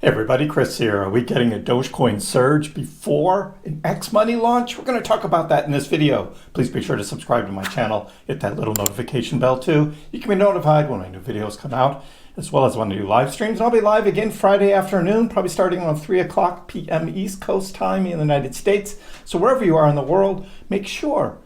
Hey everybody, Chris here. Are we getting a Dogecoin surge before an X money launch? We're going to talk about that in this video. Please be sure to subscribe to my channel. Hit that little notification bell too. You can be notified when my new videos come out, as well as when I do live streams. And I'll be live again Friday afternoon, probably starting around 3 o'clock p.m. East Coast time in the United States. So wherever you are in the world, make sure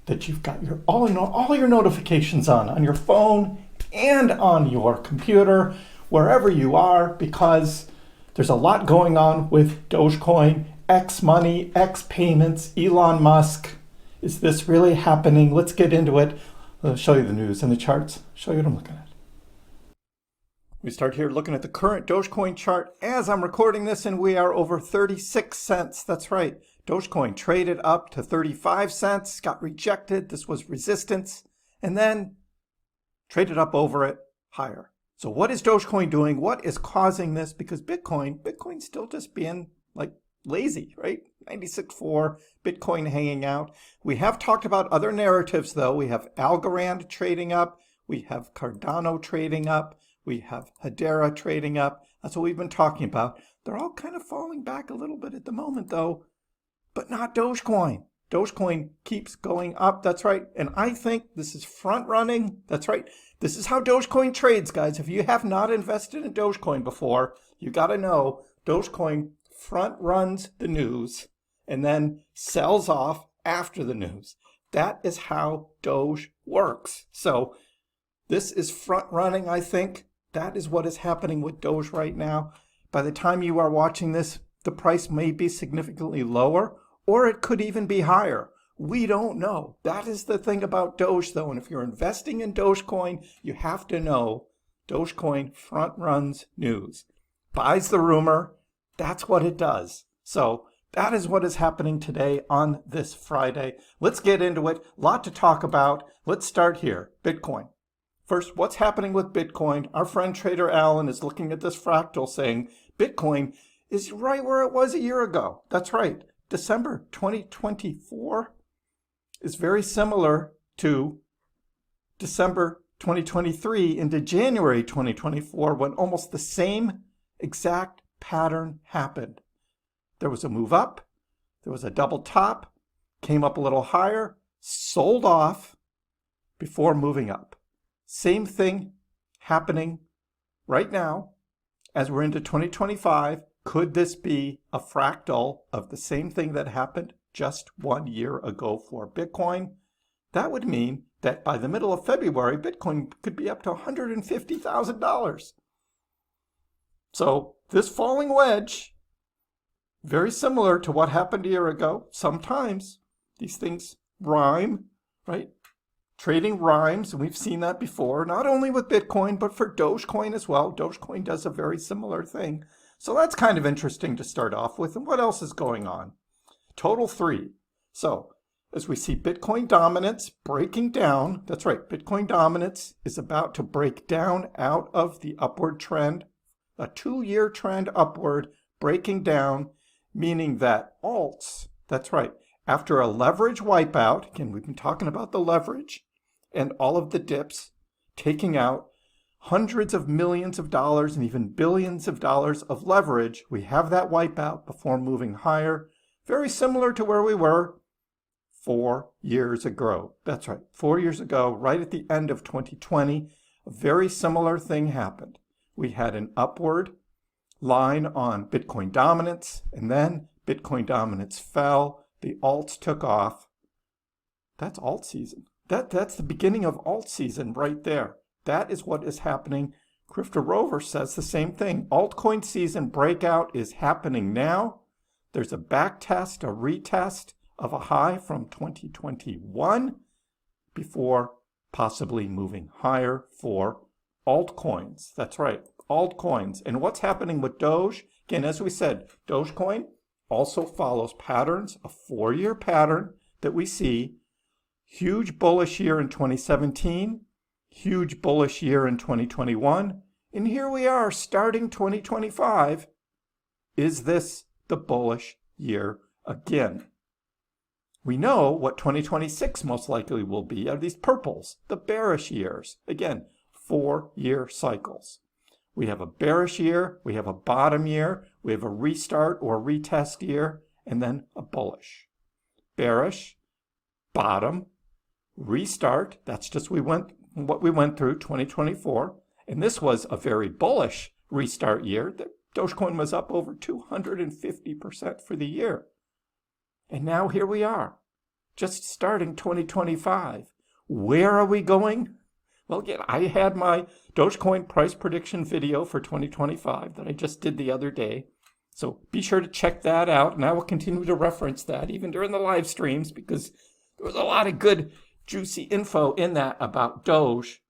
that you've got your all your notifications on your phone and on your computer, wherever you are, because there's a lot going on with Dogecoin, X money, X payments, Elon Musk. Is this really happening? Let's get into it. I'll show you the news and the charts, show you what I'm looking at. We start here looking at the current Dogecoin chart as I'm recording this, and we are over 36 cents. That's right. Dogecoin traded up to 35 cents, got rejected. This was resistance, and then traded up over it higher. So what is Dogecoin doing? What is causing this? Because Bitcoin's still just being like lazy, right? 96.4, Bitcoin hanging out. We have talked about other narratives though. We have Algorand trading up. We have Cardano trading up. We have Hedera trading up. That's what we've been talking about. They're all kind of falling back a little bit at the moment though, but not Dogecoin. Dogecoin keeps going up. That's right. And I think this is front running. That's right. This is how Dogecoin trades, guys. If you have not invested in Dogecoin before, you got to know Dogecoin front runs the news and then sells off after the news. That is how Doge works. So this is front running, I think. That is what is happening with Doge right now. By the time you are watching this, the price may be significantly lower, or it could even be higher. We don't know. That is the thing about Doge though. And if you're investing in Dogecoin, you have to know Dogecoin front runs news. Buys the rumor. That's what it does. So that is what is happening today on this Friday. Let's get into it. A lot to talk about. Let's start here. Bitcoin. First, what's happening with Bitcoin? Our friend Trader Alan is looking at this fractal saying Bitcoin is right where it was a year ago. That's right. December 2024 is very similar to December 2023 into January 2024 when almost the same exact pattern happened. There was a move up, there was a double top, came up a little higher, sold off before moving up. Same thing happening right now as we're into 2025. Could this be a fractal of the same thing that happened just 1 year ago for Bitcoin? That would mean that by the middle of February, Bitcoin could be up to $150,000. So this falling wedge, very similar to what happened a year ago. Sometimes these things rhyme, right? Trading rhymes, and we've seen that before, not only with Bitcoin, but for Dogecoin as well. Dogecoin does a very similar thing. So that's kind of interesting to start off with. And what else is going on? Total 3. So as we see Bitcoin dominance breaking down, that's right, Bitcoin dominance is about to break down out of the upward trend, a 2-year trend upward, breaking down, meaning that alts, that's right, after a leverage wipeout, again, we've been talking about the leverage and all of the dips, taking out hundreds of millions of dollars and even billions of dollars of leverage. We have that wipeout before moving higher. Very similar to where we were 4 years ago. That's right, 4 years ago, right at the end of 2020, a very similar thing happened. We had an upward line on Bitcoin dominance, and then Bitcoin dominance fell. The alts took off. That's alt season. That's the beginning of alt season right there. That is what is happening. Crypto Rover says the same thing. Altcoin season breakout is happening now. There's a back test, a retest of a high from 2021 before possibly moving higher for altcoins. That's right, altcoins. And what's happening with Doge? Again, as we said, Dogecoin also follows patterns, a 4-year pattern that we see. Huge bullish year in 2017. Huge bullish year in 2021, and here we are starting 2025. Is this the bullish year again? We know what 2026 most likely will be, are these purples, the bearish years. Again, 4-year cycles. We have a bearish year, we have a bottom year, we have a restart or retest year, and then a bullish. Bearish, bottom, restart, that's just what we went through 2024, and this was a very bullish restart year. The Dogecoin was up over 250% for the year. And now here we are, just starting 2025. Where are we going? Well, again, I had my Dogecoin price prediction video for 2025 that I just did the other day. So be sure to check that out, and I will continue to reference that even during the live streams because there was a lot of good, juicy info in that about Doge.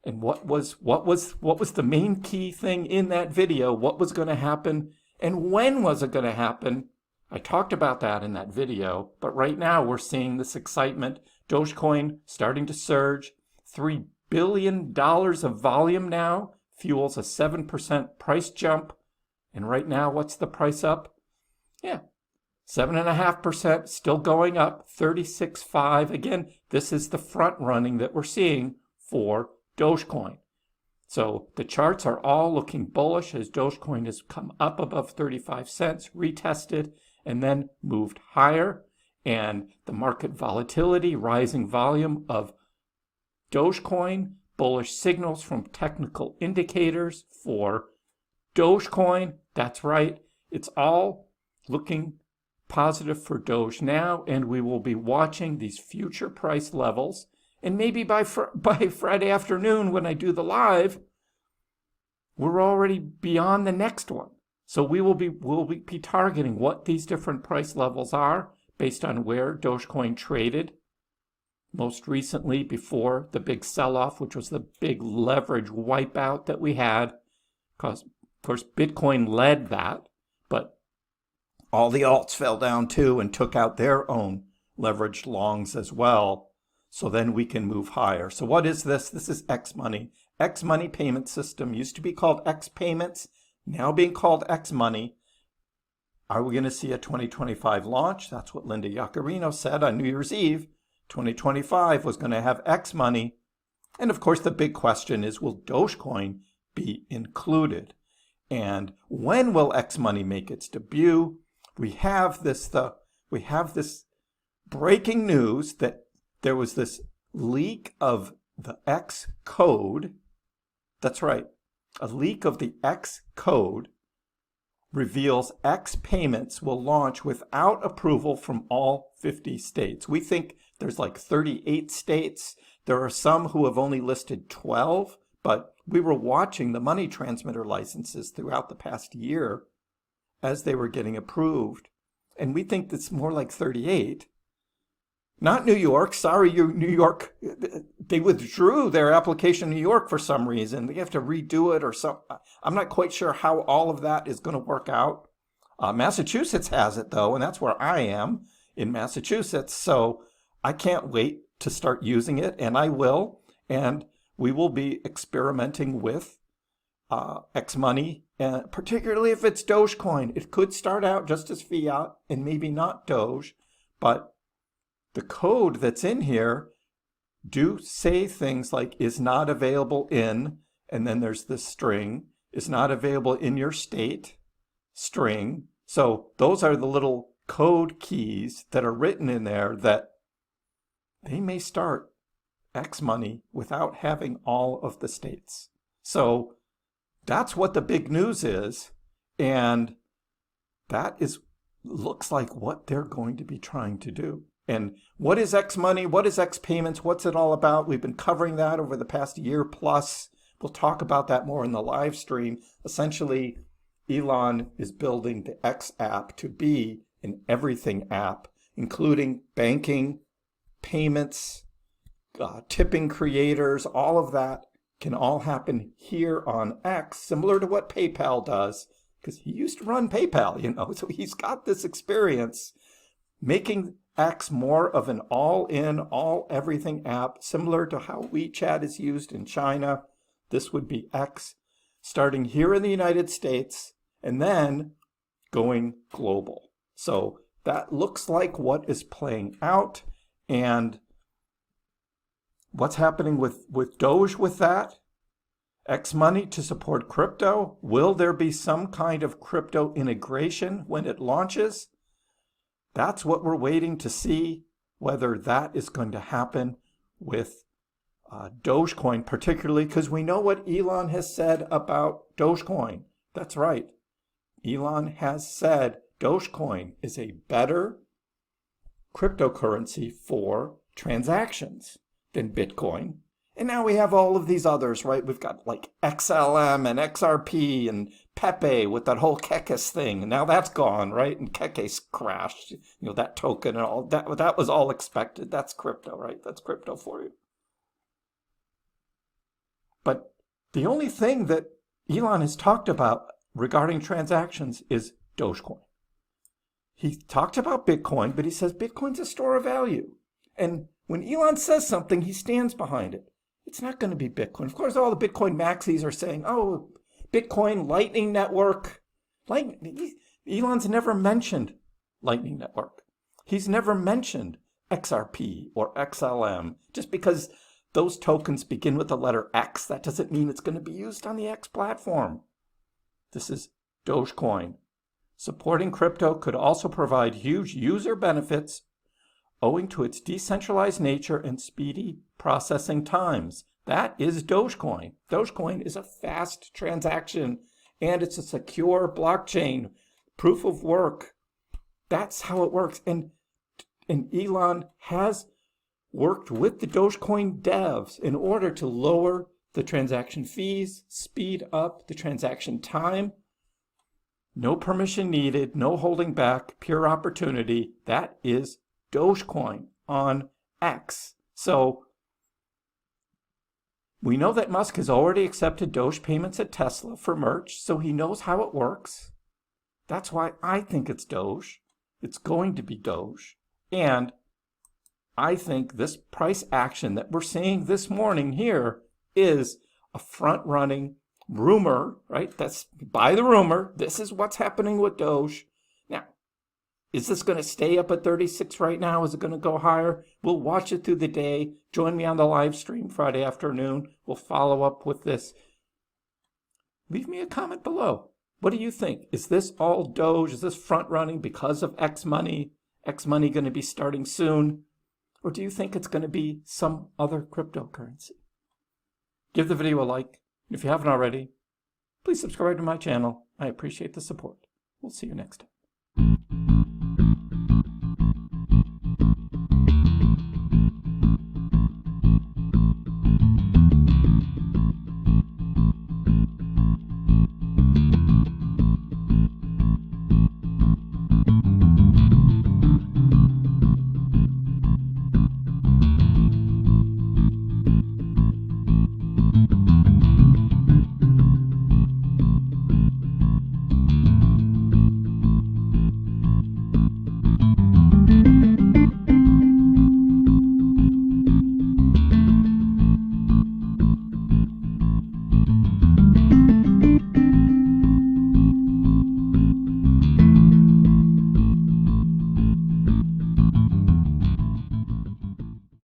And what was the main key thing in that video? What was going to happen, and when was it going to happen? I talked about that in that video, but right now we're seeing this excitement. Dogecoin starting to surge. $3 billion of volume now fuels a 7% price jump. And right now, what's the price up? Yeah, 7.5%, still going up, 36.5. Again, this is the front running that we're seeing for Dogecoin. So the charts are all looking bullish as Dogecoin has come up above 35 cents, retested, and then moved higher. And the market volatility, rising volume of Dogecoin, bullish signals from technical indicators for Dogecoin. That's right. It's all looking positive for Doge now, and we will be watching these future price levels. And maybe by Friday afternoon when I do the live, we're already beyond the next one. So we'll be targeting what these different price levels are based on where Dogecoin traded most recently before the big sell-off, which was the big leverage wipeout that we had. Because, of course, Bitcoin led that, but all the alts fell down too and took out their own leveraged longs as well. So then we can move higher. So what is this? This is X Money. X Money payment system used to be called X Payments, now being called X Money. Are we going to see a 2025 launch? That's what Linda Yaccarino said on New Year's Eve. 2025 was going to have X Money. And of course, the big question is, will Dogecoin be included? And when will X Money make its debut? We have this breaking news that there was this leak of the X code. That's right. A leak of the X code reveals X payments will launch without approval from all 50 states. We think there's like 38 states. There are some who have only listed 12, but we were watching the money transmitter licenses throughout the past year as they were getting approved. And we think it's more like 38. Not New York. Sorry, New York. They withdrew their application in New York for some reason. They have to redo it or something. I'm not quite sure how all of that is going to work out. Massachusetts has it, though, and that's where I am, in Massachusetts. So I can't wait to start using it, and I will. And we will be experimenting with X Money, and particularly if it's Dogecoin. It could start out just as fiat and maybe not Doge, but the code that's in here do say things like is not available in, and then there's this string, is not available in your state, string. So those are the little code keys that are written in there that they may start X Money without having all of the states. So that's what the big news is, and that looks like what they're going to be trying to do. And what is X Money? What is X Payments? What's it all about? We've been covering that over the past year plus. We'll talk about that more in the live stream. Essentially, Elon is building the X app to be an everything app, including banking, payments, tipping creators. All of that can all happen here on X, similar to what PayPal does, because he used to run PayPal, so he's got this experience making X more of an all-in, all-everything app, similar to how WeChat is used in China. This would be X, starting here in the United States, and then going global. So that looks like what is playing out, and what's happening with Doge with that. X money to support crypto. Will there be some kind of crypto integration when it launches? That's what we're waiting to see, whether that is going to happen with Dogecoin, particularly because we know what Elon has said about Dogecoin. That's right. Elon has said Dogecoin is a better cryptocurrency for transactions than Bitcoin. And now we have all of these others, right? We've got like XLM and XRP and Pepe with that whole Kekis thing. And now that's gone, right? And Kekis crashed, that token and all that was all expected. That's crypto, right? That's crypto for you. But the only thing that Elon has talked about regarding transactions is Dogecoin. He talked about Bitcoin, but he says Bitcoin's a store of value. And when Elon says something, he stands behind it. It's not going to be Bitcoin. Of course, all the Bitcoin maxis are saying, oh, Bitcoin Lightning Network. Elon's never mentioned Lightning Network. He's never mentioned XRP or XLM. Just because those tokens begin with the letter X, that doesn't mean it's going to be used on the X platform. This is Dogecoin. Supporting crypto could also provide huge user benefits owing to its decentralized nature and speedy processing times. That is Dogecoin. Dogecoin is a fast transaction and it's a secure blockchain, proof of work. That's how it works. And Elon has worked with the Dogecoin devs in order to lower the transaction fees, speed up the transaction time. No permission needed, no holding back, pure opportunity. That is Dogecoin on X. So we know that Musk has already accepted Doge payments at Tesla for merch, so he knows how it works. That's why I think it's Doge. It's going to be Doge. And I think this price action that we're seeing this morning here is a front-running rumor, right? That's by the rumor. This is what's happening with Doge. Now, is this going to stay up at 36 right now? Is it going to go higher? We'll watch it through the day. Join me on the live stream Friday afternoon. We'll follow up with this. Leave me a comment below. What do you think? Is this all Doge? Is this front-running because of X money? X money going to be starting soon? Or do you think it's going to be some other cryptocurrency? Give the video a like. If you haven't already, please subscribe to my channel. I appreciate the support. We'll see you next time.